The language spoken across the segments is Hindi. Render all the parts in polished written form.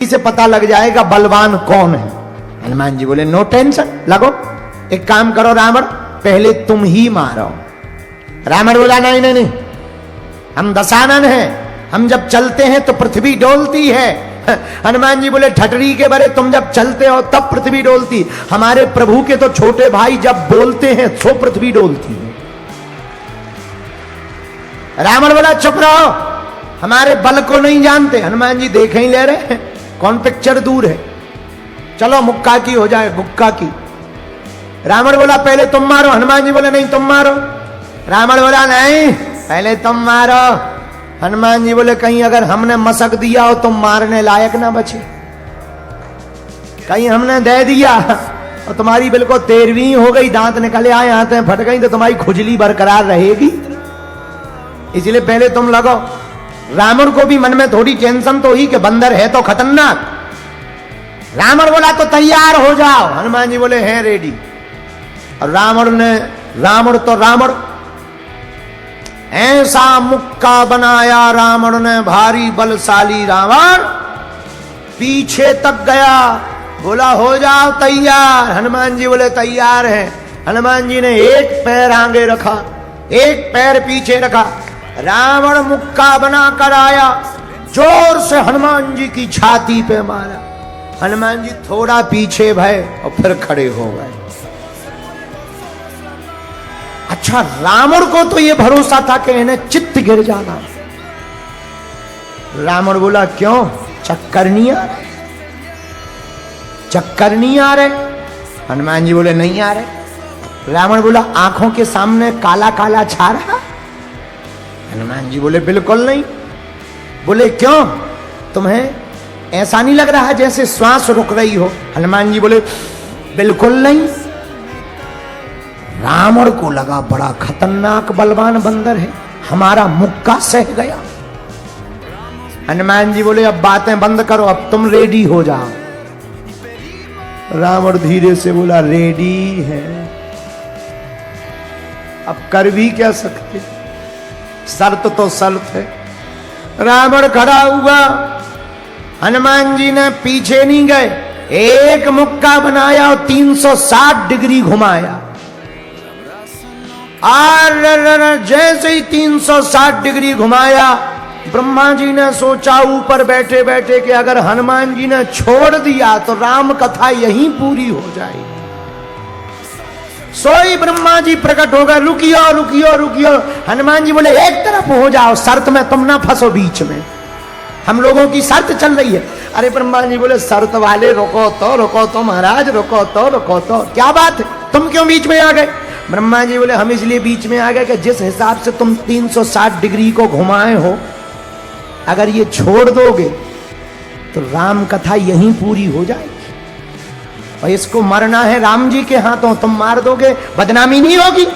से पता लग जाएगा बलवान कौन है। हनुमान जी बोले नो टेंशन, लगो एक काम करो रावण, पहले तुम ही मारो। रावण बोला नहीं नहीं नहीं, हम दशानन हैं, हम जब चलते हैं तो पृथ्वी डोलती है। हनुमान जी बोले ठटरी के बरे, तुम जब चलते हो तब पृथ्वी डोलती, हमारे प्रभु के तो छोटे भाई जब बोलते हैं तो पृथ्वी डोलती है। रावण बोला चुप रहो, हमारे बल को नहीं जानते। हनुमान जी देख ही ले रहे हैं, कौन पिक्चर दूर है, चलो मुक्का की हो जाए गुक्का की। रावण बोला पहले तुम मारो, हनुमान जी बोले नहीं तुम मारो। रावण बोला नहीं पहले तुम मारो। हनुमान जी बोले कहीं अगर हमने मसक दिया हो तो मारने लायक ना बचे, कहीं हमने दे दिया और तुम्हारी बिल्कुल 13वीं हो गई, दांत निकले आए, आते फट गई, तो तुम्हारी खुजली बरकरार रहेगी, इसलिए पहले तुम लगो। रावण को भी मन में थोड़ी टेंशन तो ही कि बंदर है तो खतरनाक। रावण बोला तो तैयार हो जाओ। हनुमान जी बोले हैं रेडी। और रावण ऐसा मुक्का बनाया रावण ने, भारी बलशाली रावण पीछे तक गया, बोला हो जाओ तैयार। हनुमान जी बोले तैयार है। हनुमान जी ने एक पैर आगे रखा, एक पैर पीछे रखा, रावण मुक्का बना कर आया, जोर से हनुमान जी की छाती पे मारा। हनुमान जी थोड़ा पीछे भय और फिर खड़े हो गए। अच्छा, रावण को तो ये भरोसा था कि इन्हें चित्त गिर जाना। रावण बोला क्यों, चक्कर नहीं आ रहे, चक्कर नहीं आ रहे। हनुमान जी बोले नहीं आ रहे। रावण बोला आंखों के सामने काला काला छा रहा। हनुमान जी बोले बिल्कुल नहीं। बोले क्यों, तुम्हें ऐसा नहीं लग रहा जैसे श्वास रुक रही हो। हनुमान जी बोले बिल्कुल नहीं। रावण को लगा बड़ा खतरनाक बलवान बंदर है, हमारा मुक्का सह गया। हनुमान जी बोले अब बातें बंद करो, अब तुम रेडी हो जाओ। रावण धीरे से बोला रेडी है, अब कर भी क्या सकते, शर्त तो शर्त है। रावण खड़ा हुआ, हनुमान जी ने पीछे नहीं गए, एक मुक्का बनाया और 360 डिग्री घुमाया। और जैसे ही 360 डिग्री घुमाया, ब्रह्मा जी ने सोचा ऊपर बैठे बैठे कि अगर हनुमान जी ने छोड़ दिया तो राम कथा यहीं पूरी हो जाएगी। सोई ब्रह्मा जी प्रकट हो गए, रुकियो रुकियो रुकियो। हनुमान जी बोले एक तरफ हो जाओ, शर्त में तुम ना फंसो बीच में, हम लोगों की शर्त चल रही है। अरे ब्रह्मा जी बोले शर्त वाले रुको तो महाराज, रुको तो क्या बात है, तुम क्यों बीच में आ गए। ब्रह्मा जी बोले हम इसलिए बीच में आ गए कि जिस हिसाब से तुम 360 डिग्री को घुमाए हो, अगर ये छोड़ दोगे तो राम कथा यहीं पूरी हो जाएगी, और इसको मरना है राम जी के हाथों, तुम मार दोगे बदनामी नहीं होगी।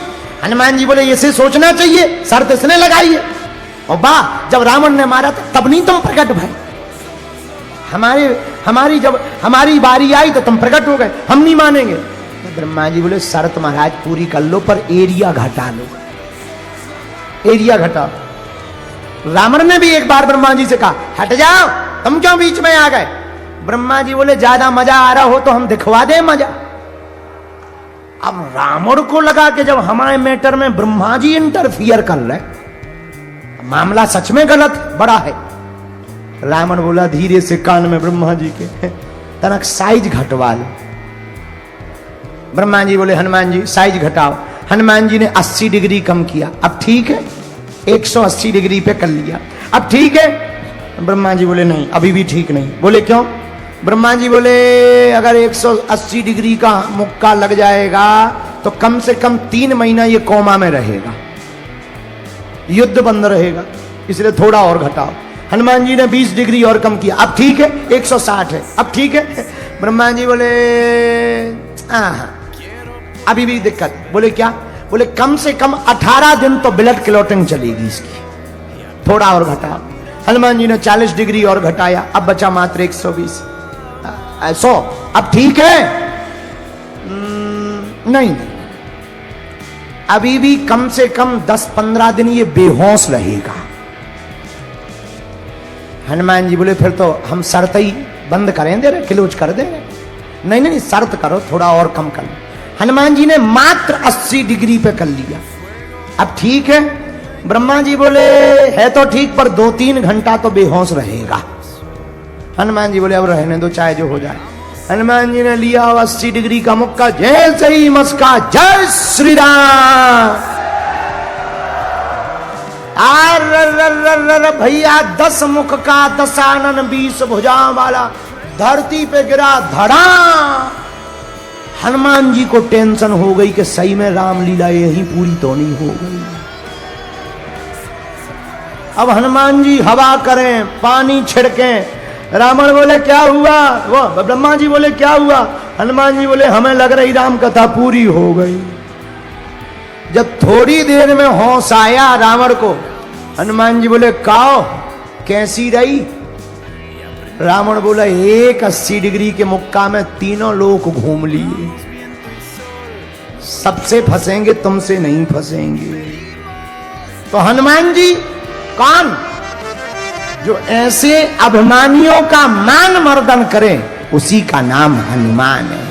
हनुमान जी बोले इसे सोचना चाहिए, शर्त इसने लगाई है। और वाह, जब रावण ने मारा था तब नहीं तुम प्रकट भय, जब हमारी बारी आई तो तुम प्रकट हो गए, हम नहीं मानेंगे। ब्रह्मा जी बोले शर्त महाराज पूरी कर लो, पर एरिया घटा लो, एरिया घटा। रावण ने भी एक बार ब्रह्मा जी से कहा हट जाओ, तुम क्यों बीच में आ गए। ब्रह्मा जी बोले ज्यादा मजा आ रहा हो तो हम दिखवा दें मजा। अब रावण को लगा कि जब हमारे मैटर में ब्रह्मा जी इंटरफियर कर रहे, मामला सच में गलत बड़ा है। रावण बोला धीरे से कान में ब्रह्मा जी के, तनक साइज घटवा लो। ब्रह्मा जी बोले हनुमान जी साइज घटाओ। हनुमान जी ने 80 डिग्री कम किया, अब ठीक है, 180 डिग्री पे कर लिया, अब ठीक है। ब्रह्मा जी बोले नहीं अभी भी ठीक नहीं। बोले क्यों। ब्रह्मा जी बोले अगर 180 डिग्री का मुक्का लग जाएगा तो कम से कम 3 महीना ये कोमा में रहेगा, युद्ध बंद रहेगा, इसलिए थोड़ा और घटाओ। हनुमान जी ने 20 डिग्री और कम किया, अब ठीक है 160 है, अब ठीक है। ब्रह्मा जी बोले अभी भी दिक्कत। बोले क्या। बोले कम से कम 18 दिन तो ब्लड क्लॉटिंग चलेगी इसकी, थोड़ा और घटाओ। हनुमान जी ने 40 डिग्री और घटाया, अब बचा मात्र 120 100, अब ठीक है। नहीं, अभी भी कम से कम 10-15 दिन ये बेहोश रहेगा। हनुमान जी बोले फिर तो हम शर्त ही बंद करें दे रहे, क्लोज कर दे रहे। नहीं नहीं शर्त करो, थोड़ा और कम कर लो। हनुमान जी ने मात्र 80 डिग्री पे कर लिया। अब ठीक है, ब्रह्मा जी बोले है तो ठीक, पर 2-3 घंटा तो बेहोश रहेगा। हनुमान जी बोले अब रहने दो, चाहे जो हो जाए। हनुमान जी ने लिया 80 डिग्री का मुक्का, जैसे ही मस्का, जय श्री राम। भैया 10 मुख का दशानन 20 भुजाओं वाला धरती पे गिरा धड़ा। हनुमान जी को टेंशन हो गई कि सही में रामलीला यही पूरी तो नहीं हो गई। अब हनुमान जी हवा करें, पानी छिड़कें। रावण बोले क्या हुआ? वो ब्रह्मा जी बोले क्या हुआ? हनुमान जी बोले हमें लग रही राम कथा पूरी हो गई। जब थोड़ी देर में होश आया रावण को, हनुमान जी बोले काओ कैसी रही? रावण बोला एक 80 डिग्री के मुक्का में तीनों लोग घूम लिए, सबसे फंसेंगे तुमसे नहीं फंसेंगे। तो हनुमान जी कौन? जो ऐसे अभिमानियों का मान मर्दन करे उसी का नाम हनुमान है।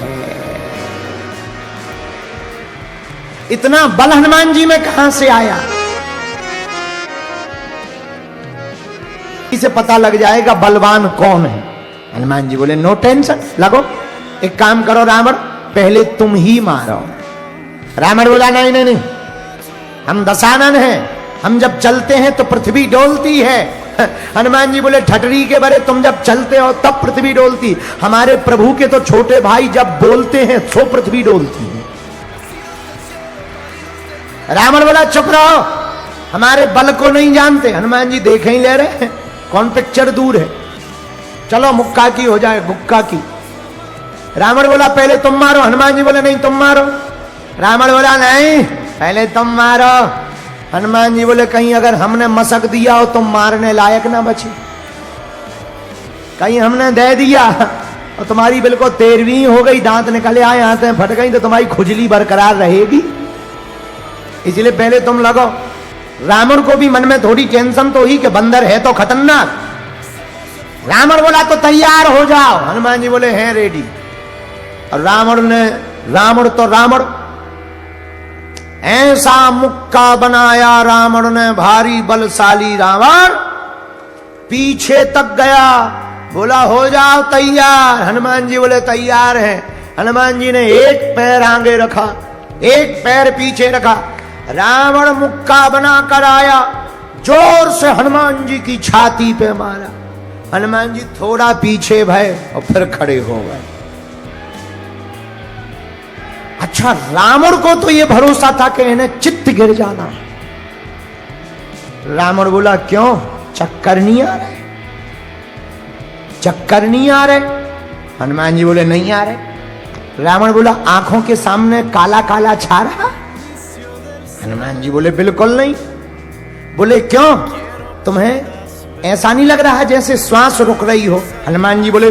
इतना बल हनुमान जी में कहां से आया? इसे पता लग जाएगा बलवान कौन है। हनुमान जी बोले नो टेंशन, लगो एक काम करो रावण, पहले तुम ही मारो। रावण बोला नहीं नहीं नहीं, हम दशानन हैं, हम जब चलते हैं तो पृथ्वी डोलती है। हनुमान जी बोले ठटरी के बरे, तुम जब चलते हो तब पृथ्वी डोलती, हमारे प्रभु के तो छोटे भाई जब बोलते हैं तो पृथ्वी डोलती है। रावण बोला चुप रहो, हमारे बल को नहीं जानते। हनुमान जी देखे ही ले रहे हैं, कौन पिक्चर दूर है, चलो मुक्का की हो जाए गुक्का की। रावण बोला पहले तुम मारो। हनुमान जी बोले नहीं तुम मारो। रावण बोला नहीं पहले तुम मारो। हनुमान जी बोले कहीं अगर हमने मसक दिया हो तो मारने लायक ना बचे, कहीं हमने दे दिया और तुम्हारी बिल्कुल 13वीं हो गई, दांत निकले आए, आते फट गई, तो तुम्हारी खुजली बरकरार रहेगी। इसलिए पहले तुम लगो। रावण को भी मन में थोड़ी टेंशन तो हुई कि बंदर है तो खतरनाक। रावण बोला तो तैयार हो जाओ। हनुमान जी बोले हैं रेडी। और रावण ऐसा मुक्का बनाया रावण ने, भारी बलशाली रावण पीछे तक गया। बोला हो जाओ तैयार। हनुमान जी बोले तैयार है। हनुमान जी ने एक पैर आगे रखा, एक पैर पीछे रखा। रावण मुक्का बनाकर आया, जोर से हनुमान जी की छाती पे मारा। हनुमान जी थोड़ा पीछे भय और फिर खड़े हो गए। अच्छा रावण को तो ये भरोसा था कि इन्हें चित्त गिर जाना। रावण बोला क्यों, चक्कर नहीं आ रहे? चक्कर नहीं आ रहे? हनुमान जी बोले नहीं आ रहे। रावण बोला आंखों के सामने काला काला छा रहा? हनुमान जी बोले बिल्कुल नहीं। बोले क्यों, तुम्हें ऐसा नहीं लग रहा है जैसे श्वास रुक रही हो? हनुमान जी बोले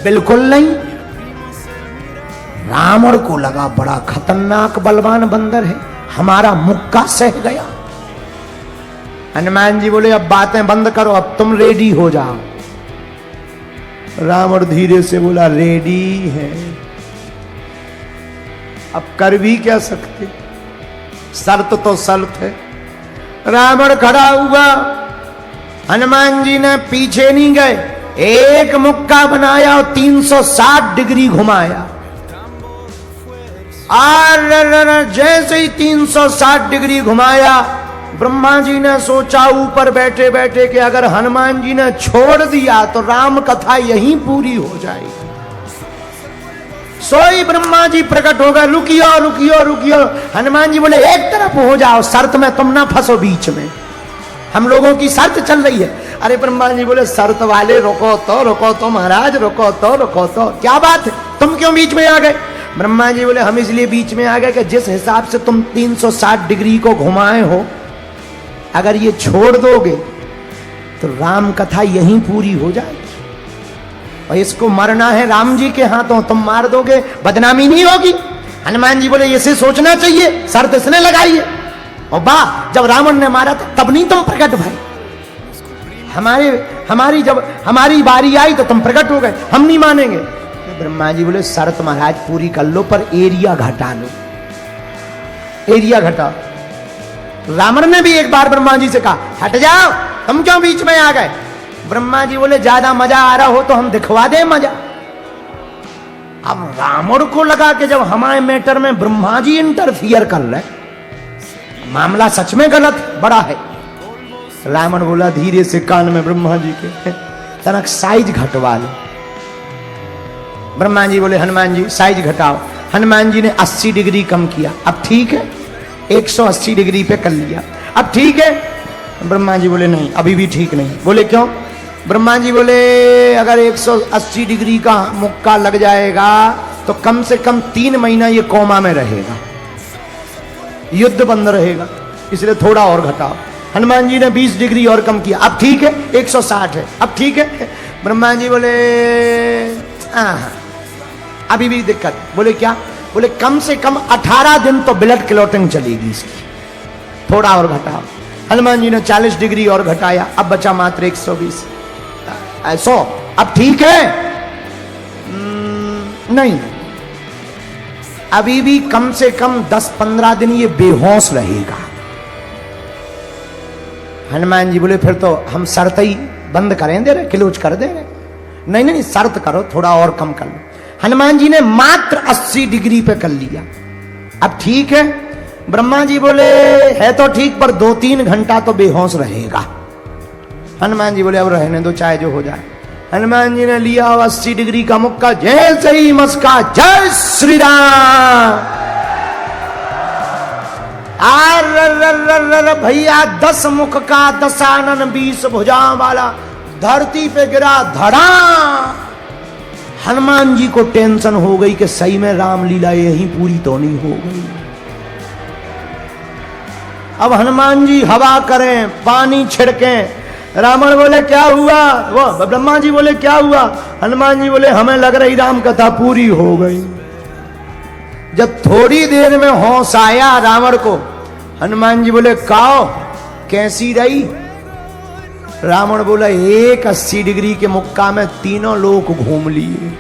बिल्कुल नहीं। रावण को लगा बड़ा खतरनाक बलवान बंदर है, हमारा मुक्का सह गया। हनुमान जी बोले अब बातें बंद करो, अब तुम रेडी हो जाओ। रावण धीरे से बोला रेडी है। अब कर भी क्या सकते, शर्त तो शर्त है। रावण खड़ा हुआ, हनुमान जी ने पीछे नहीं गए, एक मुक्का बनाया और 360 डिग्री घुमाया। और जैसे ही 360 डिग्री घुमाया, ब्रह्मा जी ने सोचा ऊपर बैठे बैठे कि अगर हनुमान जी ने छोड़ दिया तो राम कथा यहीं पूरी हो जाएगी। सोई ब्रह्मा जी प्रकट हो गए, रुकियो रुकियो रुकियो। हनुमान जी बोले एक तरफ हो जाओ, शर्त में तुम ना फंसो बीच में, हम लोगों की शर्त चल रही है। अरे ब्रह्मा जी बोले शर्त वाले रुको तो महाराज, रुको तो क्या बात है, तुम क्यों बीच में आ गए? ब्रह्मा जी बोले हम इसलिए बीच में आ गए कि जिस हिसाब से तुम 360 डिग्री को घुमाए हो, अगर ये छोड़ दोगे तो राम कथा यहीं पूरी हो जाएगी, और इसको मरना है राम जी के हाथों, तुम मार दोगे बदनामी नहीं होगी। हनुमान जी बोले इसे सोचना चाहिए, शर्त इसने लगाई है। और वाह, जब रावण ने मारा था तब नहीं तुम प्रकट भाई, हमारी जब हमारी बारी आई तो तुम प्रकट हो गए, हम नहीं मानेंगे। तो ब्रह्मा जी बोले शर्त महाराज पूरी कर लो, पर एरिया घटा लो, एरिया घटा। रावण ने भी एक बार ब्रह्मा जी से कहा हट जाओ, तुम क्यों बीच में आ गए? ब्रह्मा जी बोले ज्यादा मजा आ रहा हो तो हम दिखवा दें मजा। अब रावण को लगा कि जब हमारे मैटर में ब्रह्मा जी इंटरफियर कर रहे, मामला सच में गलत बड़ा है। रावण बोला धीरे से कान में ब्रह्मा जी के, तनक साइज घटवा लो। ब्रह्मा जी बोले हनुमान जी साइज घटाओ। हनुमान जी ने 80 डिग्री कम किया, अब ठीक है, 180 डिग्री पे कर लिया, अब ठीक है। ब्रह्मा जी बोले नहीं अभी भी ठीक नहीं। बोले क्यों? ब्रह्मा जी बोले अगर 180 डिग्री का मुक्का लग जाएगा तो कम से कम 3 महीना ये कोमा में रहेगा, युद्ध बंद रहेगा, इसलिए थोड़ा और घटाओ। हनुमान जी ने 20 डिग्री और कम किया, अब ठीक है, 160 है, अब ठीक है। ब्रह्मा जी बोले अभी भी दिक्कत। बोले क्या? बोले कम से कम 18 दिन तो ब्लड क्लॉटिंग चलेगी इसकी, थोड़ा और घटाओ। हनुमान जी ने 40 डिग्री और घटाया, अब बचा मात्र 120। 100 अब ठीक है? नहीं, अभी भी कम से कम 10-15 दिन ये बेहोश रहेगा। हनुमान जी बोले फिर तो हम शर्त ही बंद करें दे रहे, क्लोज कर दे रहे। नहीं नहीं शर्त करो, थोड़ा और कम कर लो। हनुमान जी ने मात्र 80 डिग्री पे कर लिया, अब ठीक है। ब्रह्मा जी बोले है तो ठीक, पर 2-3 घंटा तो बेहोश रहेगा। हनुमान जी बोले अब रहने दो, चाहे जो हो जाए। हनुमान जी ने लिया 80 डिग्री का मुक्का, जैसे ही मस्का जय श्री राम, भैया 10 मुख का 10 आनन 20 भुजाओं वाला धरती पे गिरा धड़ा। हनुमान जी को टेंशन हो गई कि सही में रामलीला यही पूरी तो नहीं हो गई। अब हनुमान जी हवा करें, पानी छिड़कें। रावण बोले क्या हुआ? वो ब्रह्मा जी बोले क्या हुआ? हनुमान जी बोले हमें लग रही राम कथा पूरी हो गई। जब थोड़ी देर में होश आया रावण को, हनुमान जी बोले काओ कैसी रही? रावण बोला 80 डिग्री के मुक्का में तीनों लोग घूम लिए,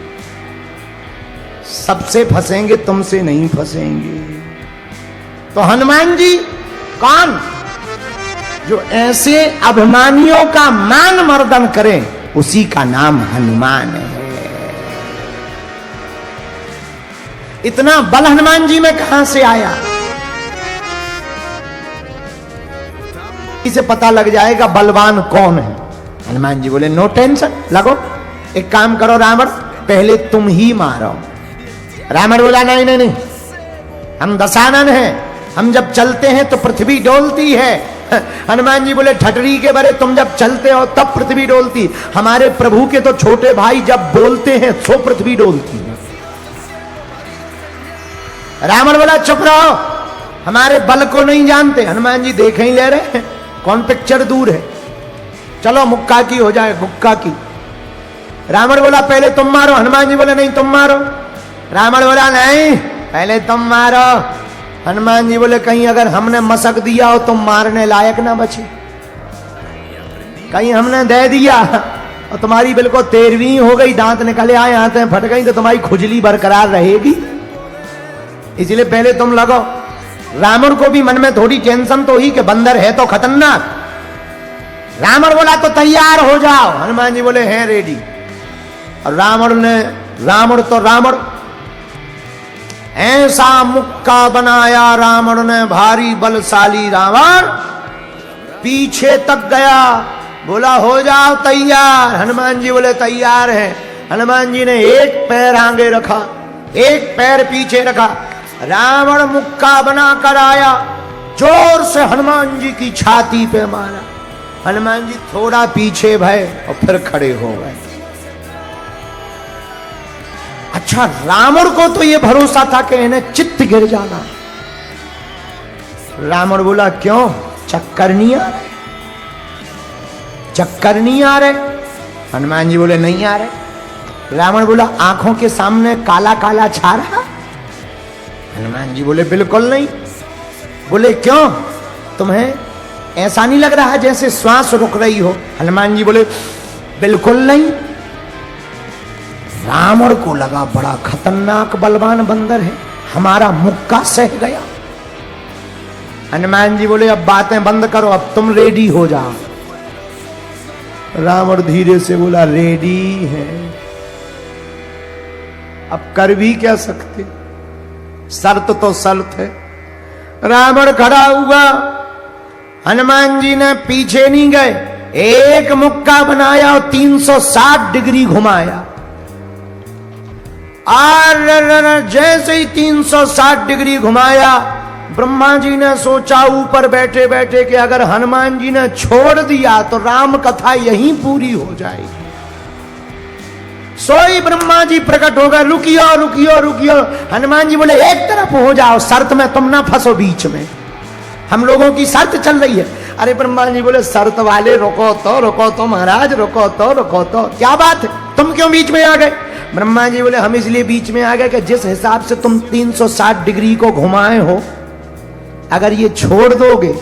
सबसे फंसेंगे तुमसे नहीं फंसेंगे। तो हनुमान जी कौन? जो ऐसे अभिमानियों का मान मर्दन करे उसी का नाम हनुमान है। इतना बल हनुमान जी में कहां से आया? इसे पता लग जाएगा बलवान कौन है। हनुमान जी बोले नो टेंशन, लगो एक काम करो रावण, पहले तुम ही मारो। रावण बोला नहीं नहीं नहीं, हम दशानन हैं, हम जब चलते हैं तो पृथ्वी डोलती है। हनुमान जी बोले ठटरी के बरे, तुम जब चलते हो तब पृथ्वी डोलती, हमारे प्रभु के तो छोटे भाई जब बोलते हैं सो पृथ्वी डोलती है। रावण बोला चुप रहो, हमारे बल को नहीं जानते। हनुमान जी देख ही ले रहे हैं, कौन पिक्चर दूर है, चलो मुक्का की हो जाए मुक्का की। रावण बोला पहले तुम मारो। हनुमान जी बोले नहीं तुम मारो। रावण बोला नहीं पहले तुम मारो। हनुमान जी बोले कहीं अगर हमने मसक दिया हो तो मारने लायक ना बचे, कहीं हमने दे दिया और तुम्हारी बिल्कुल 13वीं हो गई, दांत निकले आए, आंतें फट गई, तो तुम्हारी खुजली बरकरार रहेगी, इसलिए पहले तुम लगो। रावण को भी मन में थोड़ी टेंशन तो ही कि बंदर है तो खतरनाक। रावण बोला तो तैयार हो जाओ। हनुमान जी बोले हैं रेडी। और रावण ऐसा मुक्का बनाया रावण ने, भारी बलशाली रावण पीछे तक गया। बोला हो जाओ तैयार। हनुमान जी बोले तैयार है। हनुमान जी ने एक पैर आगे रखा, एक पैर पीछे रखा। रावण मुक्का बना कर आया, जोर से हनुमान जी की छाती पे मारा। हनुमान जी थोड़ा पीछे भय और फिर खड़े हो गए। अच्छा, रावण को तो ये भरोसा था कि इन्हें चित्त गिर जाना। रावण बोला क्यों, चक्कर नहीं आ रहे? चक्कर नहीं आ रहे? हनुमान जी बोले नहीं आ रहे। रावण बोला आंखों के सामने काला काला छा रहा? हनुमान जी बोले बिल्कुल नहीं। बोले क्यों, तुम्हें ऐसा नहीं लग रहा है जैसे श्वास रुक रही हो? हनुमान जी बोले बिल्कुल नहीं। रावण को लगा बड़ा खतरनाक बलवान बंदर है, हमारा मुक्का सह गया। हनुमान जी बोले अब बातें बंद करो, अब तुम रेडी हो जाओ। रावण धीरे से बोला रेडी है, अब कर भी क्या सकते, शर्त तो शर्त है। रावण खड़ा हुआ, हनुमान जी ने पीछे नहीं गए, एक मुक्का बनाया और 360 डिग्री घुमाया। और जैसे ही 360 डिग्री घुमाया, ब्रह्मा जी ने सोचा ऊपर बैठे बैठे कि अगर हनुमान जी ने छोड़ दिया तो राम कथा यहीं पूरी हो जाएगी। सोई ब्रह्मा जी प्रकट हो गए, रुकियो रुकियो रुकियो। हनुमान जी बोले एक तरफ हो जाओ, शर्त में तुम ना फंसो बीच में, हम लोगों की शर्त चल रही है। अरे ब्रह्मा जी बोले शर्त वाले रुको तो महाराज, रुको तो क्या बात है, तुम क्यों बीच में आ गए? ब्रह्मा जी बोले हम इसलिए बीच में आ गए कि जिस हिसाब से तुम 360 डिग्री को घुमाए हो, अगर ये छोड़ दोगे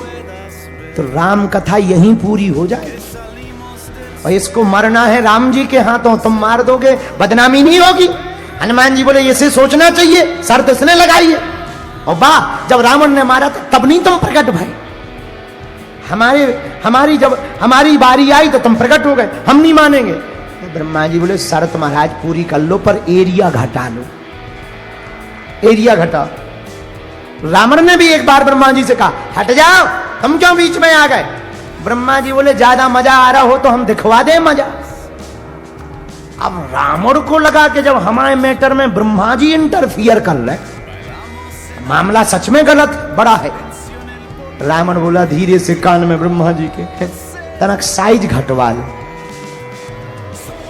तो राम कथा यहीं पूरी हो जाएगी, और इसको मरना है राम जी के हाथों, तुम मार दोगे बदनामी नहीं होगी। हनुमान जी बोले इसे सोचना चाहिए, शर्त इसने लगाई है। और वाह, जब रावण ने मारा था तब नहीं तुम प्रकट भाई, जब हमारी बारी आई तो तुम प्रकट हो गए, हम नहीं मानेंगे। तो ब्रह्मा जी बोले शर्त महाराज पूरी कर लो, पर एरिया घटा लो, एरिया घटा। रावण ने भी एक बार ब्रह्मा जी से कहा हट जाओ, तुम क्यों बीच में आ गए? ब्रह्मा जी बोले ज्यादा मजा आ रहा हो तो हम दिखवा दे मजा। अब रावण को लगा कि जब हमारे मैटर में ब्रह्मा जी इंटरफियर कर रहे, मामला सच में गलत बड़ा है। रावण बोला धीरे से कान में ब्रह्मा जी के, तनक साइज घटवा लो।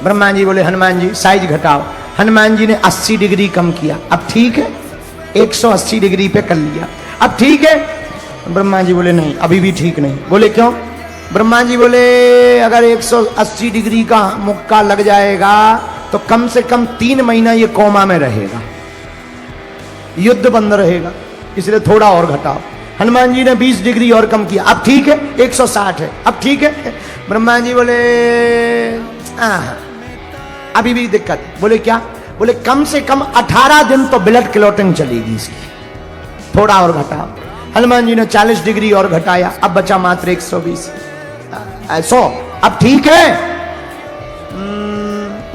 ब्रह्मा जी बोले हनुमान जी साइज घटाओ। हनुमान जी ने 80 डिग्री कम किया, अब ठीक है, 180 डिग्री पे कर लिया, अब ठीक है। ब्रह्मा जी बोले नहीं, अभी भी ठीक नहीं। बोले क्यों? ब्रह्मा जी बोले अगर 180 डिग्री का मुक्का लग जाएगा तो कम से कम 3 महीना ये कोमा में रहेगा, युद्ध बंद रहेगा, इसलिए थोड़ा और घटाओ। हनुमान जी ने 20 डिग्री और कम किया, अब ठीक है, 160 है, अब ठीक है। ब्रह्मा जी बोले अभी भी दिक्कत। बोले क्या? बोले कम से कम 18 दिन तो ब्लड क्लॉटिंग चलेगी इसकी, थोड़ा और घटाओ। हनुमान जी ने 40 डिग्री और घटाया, अब बचा मात्र 120, 100, अब ठीक है?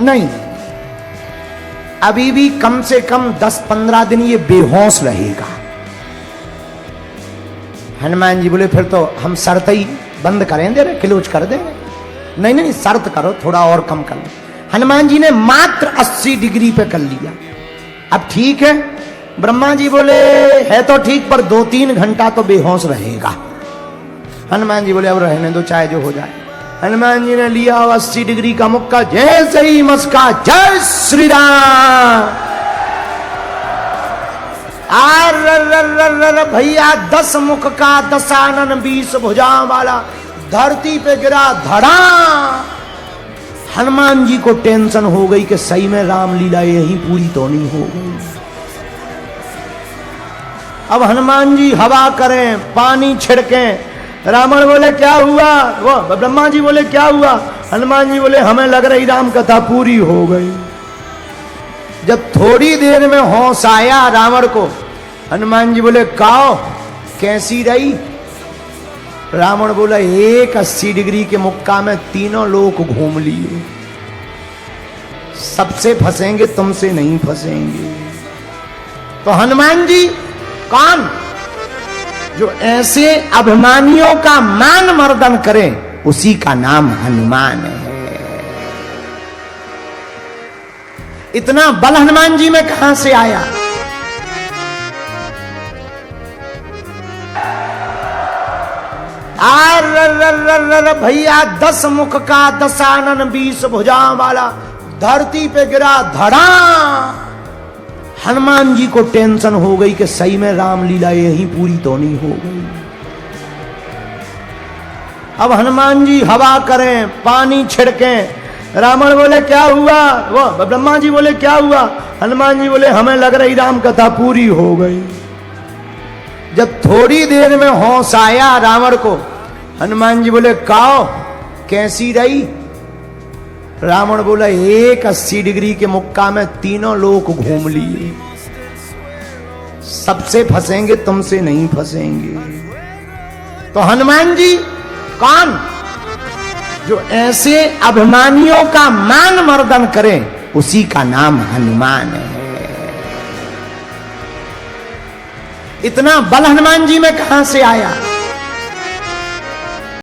नहीं, अभी भी कम से कम 10-15 दिन ये बेहोश रहेगा। हनुमान जी बोले फिर तो हम शर्त ही बंद करें, दे रहे क्लोज कर देंगे। नहीं नहीं, शर्त करो, थोड़ा और कम कर लो। हनुमान जी ने मात्र 80 डिग्री पे कर लिया, अब ठीक है? ब्रह्मा जी बोले है तो ठीक, पर 2-3 घंटा तो बेहोश रहेगा। हनुमान जी बोले अब रहने दो, चाहे जो हो जाए। हनुमान जी ने लिया 80 डिग्री का मुक्का, जैसे ही मस्का, जय श्री राम। भैया 10 मुख का दशानन 20 भुजाओं वाला धरती पे गिरा धड़ा। हनुमान जी को टेंशन हो गई कि सही में रामलीला यही पूरी तो नहीं हो गई। अब हनुमान जी हवा करें, पानी छिड़कें। रावण बोले क्या हुआ? वो ब्रह्मा जी बोले क्या हुआ? हनुमान जी बोले हमें लग रही राम कथा पूरी हो गई। जब थोड़ी देर में होश आया रावण को, हनुमान जी बोले काओ कैसी रही? रावण बोला 80 डिग्री के मुक्का में तीनों लोग घूम लिए, सबसे फंसेंगे, तुमसे नहीं फंसेंगे। तो हनुमान जी कौन? जो ऐसे अभिमानियों का मान मर्दन करे, उसी का नाम हनुमान है। इतना बल हनुमान जी में कहां से आया? भैया 10 मुख का दशानन 20 भुजाओं वाला धरती पे गिरा धड़ा। हनुमान जी को टेंशन हो गई कि सही में रामलीला यही पूरी तो नहीं हो गई। अब हनुमान जी हवा करें, पानी छिड़कें। रावण बोले क्या हुआ? वो ब्रह्मा जी बोले क्या हुआ? हनुमान जी बोले हमें लग रही राम कथा पूरी हो गई। जब थोड़ी देर में होश आया रावण को, हनुमान जी बोले काओ कैसी रही? रावण बोला 180 डिग्री के मुक्का में तीनों लोग घूम लिए, सबसे फंसेंगे तुमसे नहीं फंसेंगे। तो हनुमान जी कौन? जो ऐसे अभिमानियों का मान मर्दन करें उसी का नाम हनुमान है। इतना बल हनुमान जी में कहां से आया?